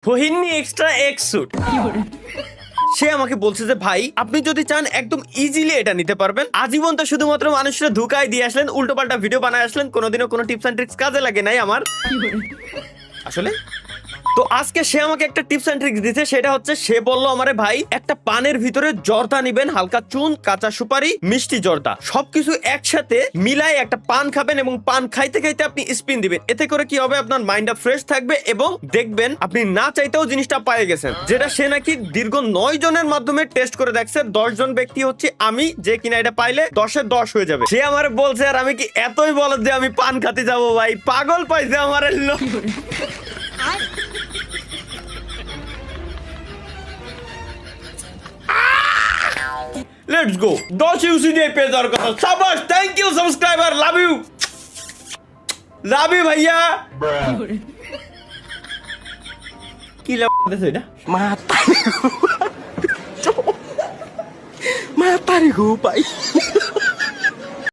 ফহিনী extra x sweet. সে আমাকে বলছে যে ভাই আপনি যদি চান একদম ইজিলি এটা নিতে পারবেন। আজীবন তো শুধুমাত্র মানুষরা ধোঁকায় দিয়ে আসলেন, উল্টো পাল্টা ভিডিও বানায় আসলেন, কোনোদিনও কোনো টিপস এন্ড ট্রিক্স কাজে লাগে নাই আমার আসলে। তো আজকে সে আমাকে একটা টিপস এন্ড ট্রিক্স দিতে, সেটা হচ্ছে সে বলল আমারে ভাই একটা পানের ভিতরে জর্দা নিবেন, হালকা চুন, কাঁচা সুপারি, মিষ্টি জর্দা সবকিছু একসাথে মিলাই একটা পান খাবেন এবং পান খাইতে খাইতে আপনি স্পিন দিবেন। এতে করে কি হবে, আপনার মাইন্ডটা ফ্রেশ থাকবে এবং দেখবেন আপনি না চাইতেও জিনিসটা পেয়ে গেছেন। যেটা সে নাকি দীর্ঘ 9 জনের মাধ্যমে টেস্ট করে দেখছে। 10 জন ব্যক্তি হচ্ছে আমি, যে কিনা এটা পাইলে 10-এর 10 হয়ে যাবে। সে আমার বলছে আর আমি কি এতই বলদ যে আমি পান খাতে যাবো ভাই, পাগল পাইছে আমার লোক। Let's go. 10 ইউসি দিয়ে পেয়ে যাওয়ার কথা। সাবাস, thank you subscriber, love you, love you ভাইয়া। কি লাভ দিছ এটা? Mata ni Gu, Pak.